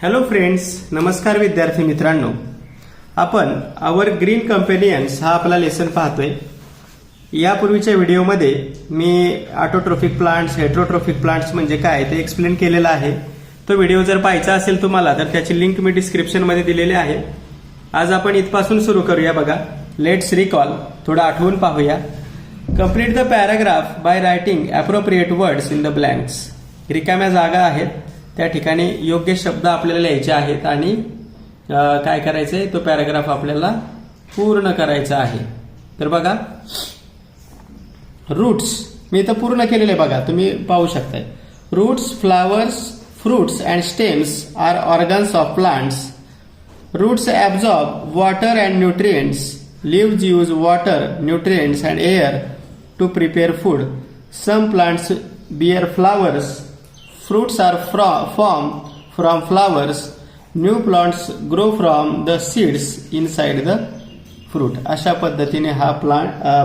Hello friends, नमस्कार विद्यार्थी मित्रांनो. आपण आवर ग्रीन कंपेनियन्स हा आपला लेसन पाहतोय. यापूर्वीच्या व्हिडिओमध्ये मी ऑटोट्रोफिक प्लांट्स, हेट्रोट्रोफिक प्लांट्स म्हणजे काय ते एक्सप्लेन केलेला आहे. तो व्हिडिओ जर पाहायचा असेल तुम्हाला तर त्याची लिंक मी डिस्क्रिप्शनमध्ये दिलेली आहे. आज आपण इथपासून सुरू करूया. बघा, लेट्स रिकॉल, थोडं आठवून पाहूया. Complete the paragraph by writing appropriate words in the blanks. रिकाम्या जागा आहेत, त्या ठिकाणी योग्य शब्द आपल्याला लिहायचे आहेत आणि काय करायचंय, तो पॅराग्राफ आपल्याला पूर्ण करायचा आहे. तर बघा, रूट्स मी इथं पूर्ण केलेले बघा, तुम्ही पाहू शकताय. Roots, flowers, fruits and stems are organs of plants. Roots absorb water and nutrients. Leaves use water, nutrients and air to prepare food. Some plants bear flowers. Fruits are formed from flowers. New plants grow from the seeds inside the fruit. अशा पद्धतीने हा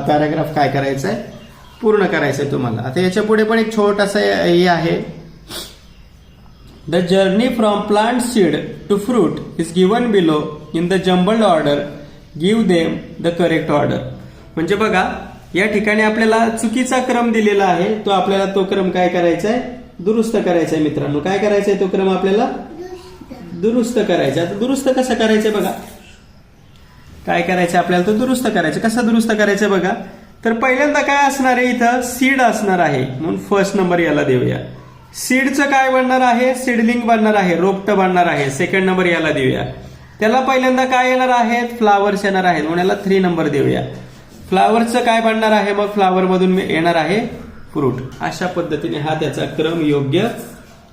paragraph काय करायचा आहे, पूर्ण करायचा आहे तुम्हाला. आता याच्या पुढे पण एक छोटासा हे आहे. The journey from plant seed to fruit is given below in the jumbled order. Give them the correct order. म्हणजे बघा, या ठिकाणी आपल्याला चुकीचा क्रम दिलेला आहे. तो क्रम काय करायचा आहे, दुरुस्त करायचा आहे. मित्रांनो, काय करायचा आहे, तो क्रम आपल्याला दुरुस्त करायचा. आता दुरुस्त कसं करायचंय बघा, काय करायचं आपल्याला, तो दुरुस्त करायचं. कसं दुरुस्त करायचं बघा, तर पहिल्यांदा काय असणार आहे, इथं सीड असणार आहे म्हणून फर्स्ट नंबर याला देऊया. सीडचं काय बनणार आहे, सीडलिंग बनणार आहे, रोपट बनणार आहे. सेकंड नंबर याला देऊया. त्याला पहिल्यांदा काय येणार आहेत, फ्लावर्स येणार आहेत म्हणून याला 3 नंबर देऊया. फ्लावरचं काय बनणार आहे, मग फ्लावर मधून येणार आहे फ्रूट. अशा पद्धतीने हा त्याचा क्रम योग्य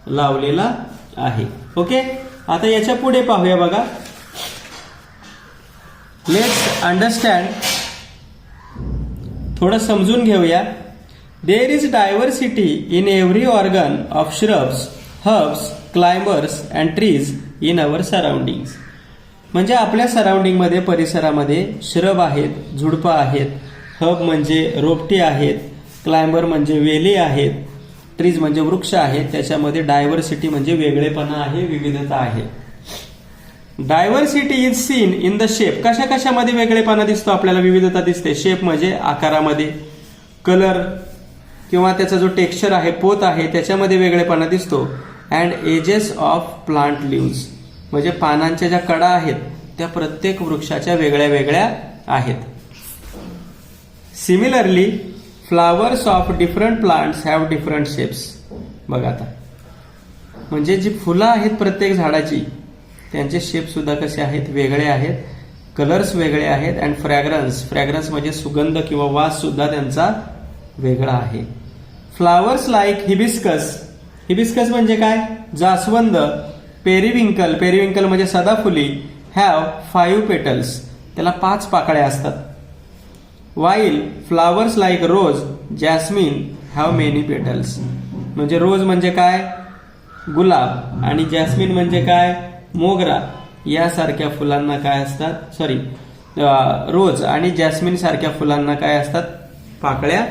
लावलेला आहे. ओके, आता याच्या पुढे पाहूया. बघा, लेट्स अंडरस्टँड, थोडं समजून घेऊया. There is diversity in every organ of shrubs, herbs, climbers and trees in our surroundings. म्हणजे आपल्या सराउंडिंग मध्ये, परिसरामध्ये श्रब आहेत, झुडपं आहेत, हब म्हणजे रोपटी आहेत, क्लाइंबर म्हणजे वेली आहेत, ट्रीज म्हणजे वृक्ष आहेत. त्याच्यामध्ये डायव्हर्सिटी म्हणजे वेगळेपणा आहे, विविधता आहे. Diversity is seen in the shape. कशा कशामध्ये वेगळेपणा दिसतो आपल्याला, विविधता दिसते. शेप म्हणजे आकारामध्ये, कलर किंवा त्याचा जो टेक्स्चर आहे, पोत आहे, त्याच्यामध्ये वेगळेपणा दिसतो. And edges of plant leaves म्हणजे पानांच्या ज्या कडा आहेत त्या प्रत्येक वृक्षाच्या वेगळ्या वेगळ्या आहेत. Similarly flowers of different plants have different shapes. बघा, आता म्हणजे जी फुलं आहेत प्रत्येक झाडाची, त्यांचे शेप सुद्धा कसे आहेत, वेगळे आहेत. कलर्स वेगळे आहेत. अँड फ्रॅग्रन्स म्हणजे सुगंध किंवा वास सुद्धा त्यांचा वेगळा आहे. फ्लावर्स लाईक हिबिस्कस म्हणजे काय, जास्वंद. पेरिविंकल म्हणजे सदाफुली. हॅव 5 पेटल्स, त्याला 5 पाकळ्या असतात. While flowers like rose, jasmine have many petals. म्हणजे रोज म्हणजे काय, गुलाब, आणि जॅस्मिन म्हणजे काय, मोगरा. यासारख्या फुलांना काय असतात, रोज आणि जॅस्मिन सारख्या फुलांना काय असतात, पाकळ्या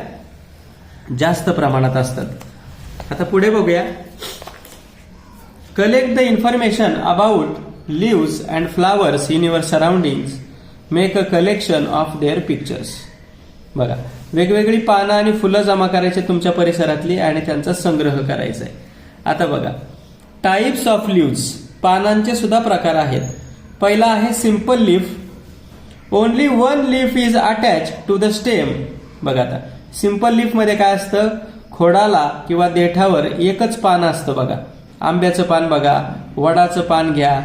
जास्त प्रमाणात असतात. आता पुढे बघूया. Collect the information about leaves and flowers in your surroundings. Make a collection of their pictures. बघा, वेगवेगळी पानं आणि फुलं जमा करायची तुमच्या परिसरातली आणि त्यांचा संग्रह करायचा आहे. आता बघा, टाइप्स ऑफ लिव्स, पानांचे सुद्धा प्रकार आहेत. पहिला आहे simple leaf. Only 1 leaf is attach to the stem. बघा, आता सिंपल लीफ मध्ये काय असतं, खोडाला किंवा देठावर एकच पान असतं. बघा, आंब्याचं पान बघा, वडाचं पान घ्या,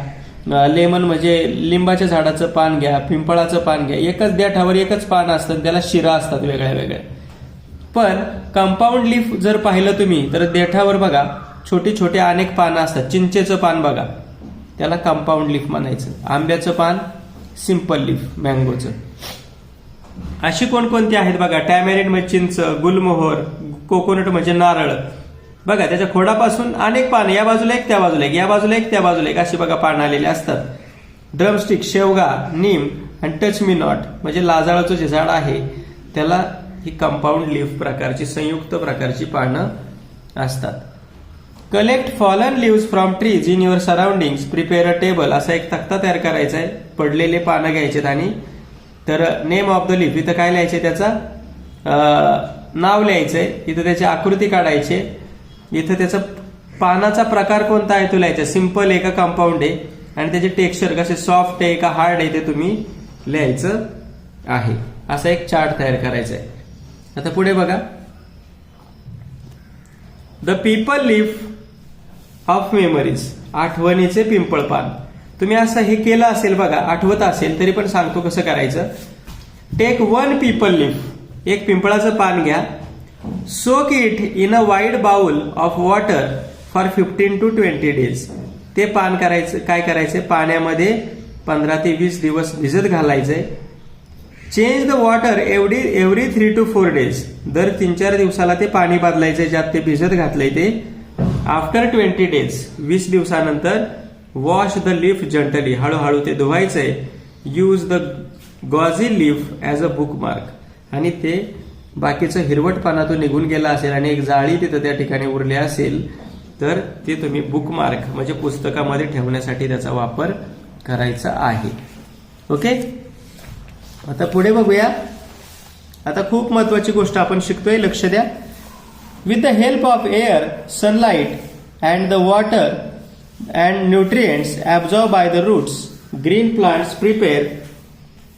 लेमन म्हणजे लिंबाच्या झाडाचं पान घ्या, पिंपळाचं पान घ्या. एकच देठावर एकच पान असतं, त्याला शिरा असतात वेगळ्या वेगळ्या. पण कंपाऊंड लीफ जर पाहिलं तुम्ही तर देठावर बघा छोटी छोटी अनेक पानं असतात. चिंचेचं पान बघा, त्याला कंपाऊंड लीफ म्हणायचं. आंब्याचं पान सिंपल लीफ, मँगोचं. अशी कोणकोणती आहेत बघा, टॅमॅरिंड म्हणजे चिंच, गुलमोहर, कोकोनट म्हणजे नारळ. बघा, त्याच्या खोडापासून अनेक पानं, या बाजूला एक, त्या बाजूला एक, या बाजूला एक, त्या बाजूला एक, अशी बघा पानं आलेली असतात. ड्रमस्टिक, शेवगा, नीम आणि टच मी नॉट म्हणजे लाजाळाचं जे झाड आहे त्याला ही कंपाऊंड लीफ प्रकारची, संयुक्त प्रकारची पानं असतात. Collect fallen leaves from trees in your surroundings, prepare a table. असा एक तक्ता तयार करायचा आहे. पडलेले पानं घ्यायचेत आणि तर नेम ऑफ द लीफ इथं काय लिहायचे, त्याचा नाव लिहायचंय. इथं त्याची आकृती काढायची. इथं त्याचा पानाचा प्रकार कोणता आहे तो लिहायचा. सिंपल आहे का कंपाऊंड आहे, आणि त्याचे टेक्स्चर कसे सॉफ्ट आहे का हार्ड आहे ते तुम्ही लिहायचं आहे. असा एक चार्ट तयार करायचा आहे. आता पुढे बघा. The peepal leaf of memories, आठवणीचे पिंपळ पान. तुम्ही असं हे केलं असेल बघा, आठवत असेल तरी पण सांगतो कसं करायचं. टेक वन पीपल लीफ, एक पिंपळाचं पान घ्या. Soak it in a wide bowl of water for 15 to 20 days. ते पान करायचं, काय करायचं, पाण्यामध्ये 15 ते 20 दिवस भिजत घालायचंय. Change the water every 3 to 4 days. दर 3-4 दिवसाला ते पाणी बदलायचंय ज्यात ते भिजत घातलंय ते. आफ्टर 20 days, 20 दिवसानंतर वॉश द लीफ जंटली, हळूहळू ते धुवायचंय. Use the gauzy leaf as a bookmark, आणि ते बाकीचं हिरवटपणा तो निघून गेला असेल आणि एक जाळी तिथं त्या ठिकाणी उरली असेल तर ते तुम्ही बुकमार्क म्हणजे पुस्तकामध्ये ठेवण्यासाठी त्याचा वापर करायचा आहे. ओके, आता पुढे बघूया. आता खूप महत्वाची गोष्ट आपण शिकतोय, लक्ष द्या. With the help of air, sunlight and the water and nutrients absorb by the roots, green plants prepare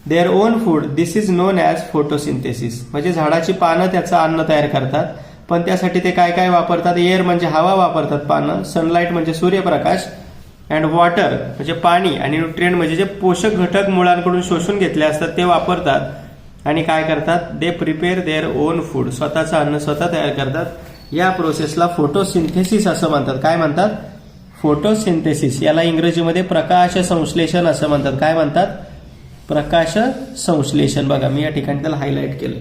their own food. This is known as photosynthesis. म्हणजे झाडाची पानं त्याचं अन्न तयार करतात, पण त्यासाठी ते काय काय वापरतात. एअर म्हणजे हवा वापरतात पानं, सनलाइट म्हणजे सूर्यप्रकाश, अँड वॉटर म्हणजे पाणी, आणि न्यूट्रिएंट म्हणजे जे पोषक घटक मुळांकडून शोषून घेतले असतात ते वापरतात. आणि काय करतात, दे प्रिपेअर देअर ओन फूड, स्वतःचं अन्न स्वतः तयार करतात. या प्रोसेसला फोटोसिंथेसिस असं म्हणतात. काय म्हणतात, फोटोसिंथेसिस. याला इंग्रजीमध्ये प्रकाश संश्लेषण असं म्हणतात. काय म्हणतात, प्रकाश संश्लेषण. बघा मी या ठिकाणी त्याला हायलाइट केलं.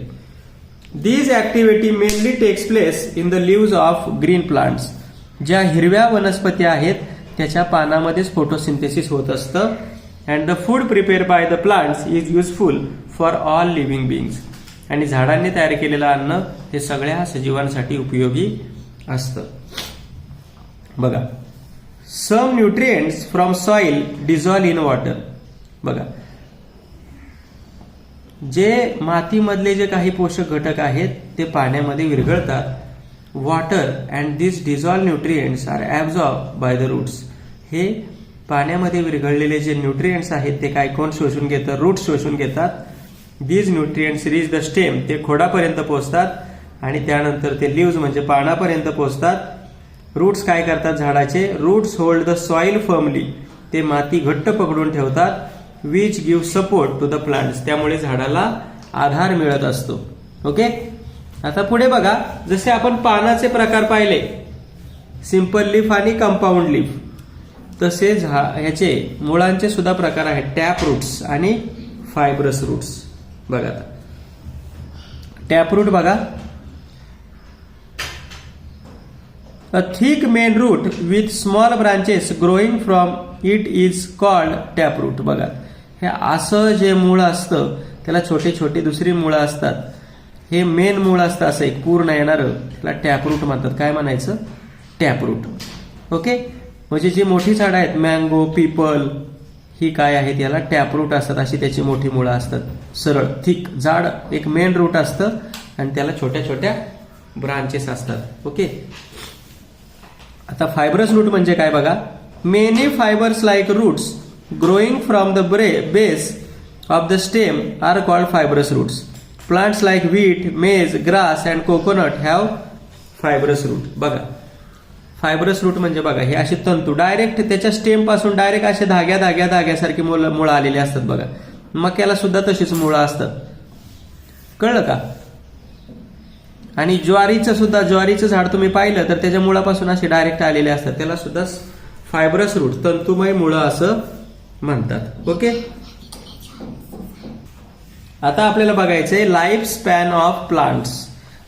This activity mainly takes place in the leaves of green plants. ज्या हिरव्या वनस्पती आहेत त्याच्या पानामध्येच फोटोसिंथेसिस होत असतं. And the food prepare by the plants is useful for all living beings. आणि झाडांनी तयार केलेलं अन्न हे सगळ्या सजीवांसाठी उपयोगी असतं. बघा, some nutrients from soil dissolve in water. बघा, जे मातीमधले जे काही पोषक घटक आहेत ते पाण्यामध्ये विरघळतात. Water and this dissolve nutrients are absorb by the roots. हे पाण्यामध्ये विरघळलेले जे न्यूट्रिएंट्स आहेत ते काय कोण शोषून घेतं, रूट्स शोषून घेतात. These nutrients reach the stem, ते खोडापर्यंत पोहोचतात, आणि त्यानंतर ते लिव्ज म्हणजे पानापर्यंत पोहोचतात. रूट्स काय करतात झाडाचे, roots hold the soil firmly, ते माती घट्ट पकडून ठेवतात. Which give support to the plants, त्यामुळे झाडाला आधार मिळत असतो. ओके, आता पुढे बघा. जसे आपण पानाचे प्रकार पाहिले, सिंपल लीफ आणि कंपाऊंड लीफ, तसे ह्याचे मुळांचे सुद्धा प्रकार आहेत. टॅप रूट्स आणि फायब्रस रूट्स. बघा आता टॅप रूट बघा. A thick main root with small branches growing from it is called tap root. बघा, हे असं जे मूळ असतं त्याला छोटे छोटे दुसरी मुळं असतात. हे मेन मूळ असतं असं एक पूर्ण येणारं, त्याला टॅप रूट म्हणतात. काय म्हणायचं, टॅप रूट. ओके, म्हणजे जी मोठी झाडं आहेत मँगो, पीपल, ही काय आहेत याला टॅप रूट असतात. अशी त्याची मोठी मुळं असतात, सरळ थिक जाड एक मेन रूट असतं आणि त्याला छोट्या छोट्या ब्रांचेस असतात. ओके, आता फायब्रस रूट म्हणजे काय बघा. Many fibres like roots growing from the base of the stem are called fibrous roots. Plants like wheat, maize, grass and coconut have fibrous root. बघा, फायब्रस रूट म्हणजे बघा हे असे तंतू डायरेक्ट त्याच्या स्टेम पासून डायरेक्ट असे धाग्यासारखी मुळं आलेली असतात. बघा, मक्याला सुद्धा तशीच मुळं असतात. कळलं का. आणि ज्वारीचं झाड तुम्ही पाहिलं तर त्याच्या मुळापासून असे डायरेक्ट आलेले असतात. त्याला सुद्धा फायब्रस रूट, तंतुमय मुळं असं म्हणतात. ओके, आता आपल्याला बघायचंय लाईफ स्पॅन ऑफ प्लांट्स,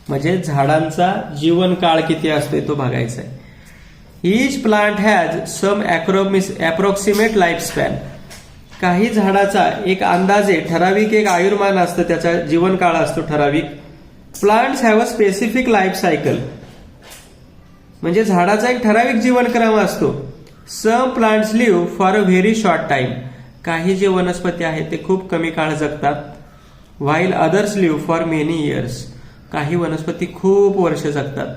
म्हणजे झाडांचा जीवनकाळ किती असतोय तो बघायचा आहे. Each plant has some approximate life span. काही झाडाचा एक अंदाजे ठराविक एक आयुर्मान असतं, त्याचा जीवनकाळ असतो ठराविक. Plants have a specific life cycle. म्हणजे झाडाचा एक ठराविक जीवनक्रम असतो. Some plants live for a very short time. काही जे वनस्पती आहेत ते खूप कमी काळ जगतात. While others live for many years. काही वनस्पती खूप वर्ष जगतात.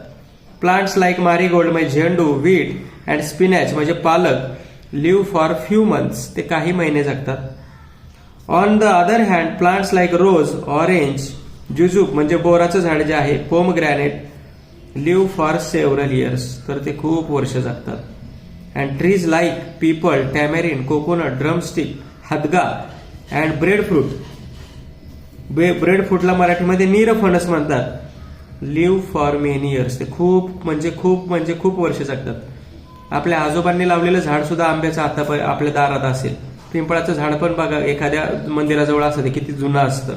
प्लांट्स लाईक मारीगोल्ड म्हणजे झेंडू, वीट अँड स्पिनॅच म्हणजे पालक लिव्ह फॉर फ्यू मंथ्स. ते काही महिने जगतात. On the other hand plants like rose, orange, jujube म्हणजे बोराचं झाड जे आहे, pomegranate live for several years. तर ते खूप वर्ष जगतात. And trees like peepal, tamarind, coconut, drumstick, hadga and breadfruit. ब्रेडफ्रूटला मराठीमध्ये नीरफणस म्हणतात. Live for many years. ते खूप वर्ष जगतात. आपल्या आजोबांनी लावलेलं झाड सुद्धा आंब्याचं आता आपल्या दारात असेल. पिंपळाचं झाड पण बघा एखाद्या मंदिराजवळ असतं, ते किती जुनं असतं.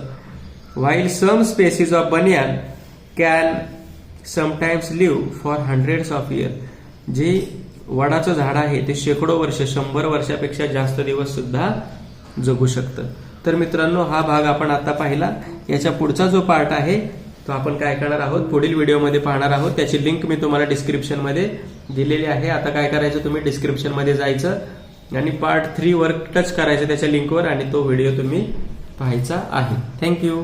While some species of banyan can sometimes live for hundreds of year. जे वडाचं झाड आहे ते शेकडो वर्ष, 100 वर्षापेक्षा जास्त दिवस सुद्धा जगू शकतं. तर मित्रांनो, हा भाग आपण आता पाहिला. याच्या पुढचा जो पार्ट आहे तो आपण काय करणार आहोत, पुढील व्हिडिओमध्ये पाहणार आहोत. त्याची लिंक मी तुम्हाला डिस्क्रिप्शनमध्ये दिलेली आहे. आता काय करायचं, तुम्ही डिस्क्रिप्शनमध्ये जायचं आणि पार्ट 3 वर टच करायचं त्याच्या लिंकवर आणि तो व्हिडिओ तुम्ही पाहायचा आहे. थँक्यू.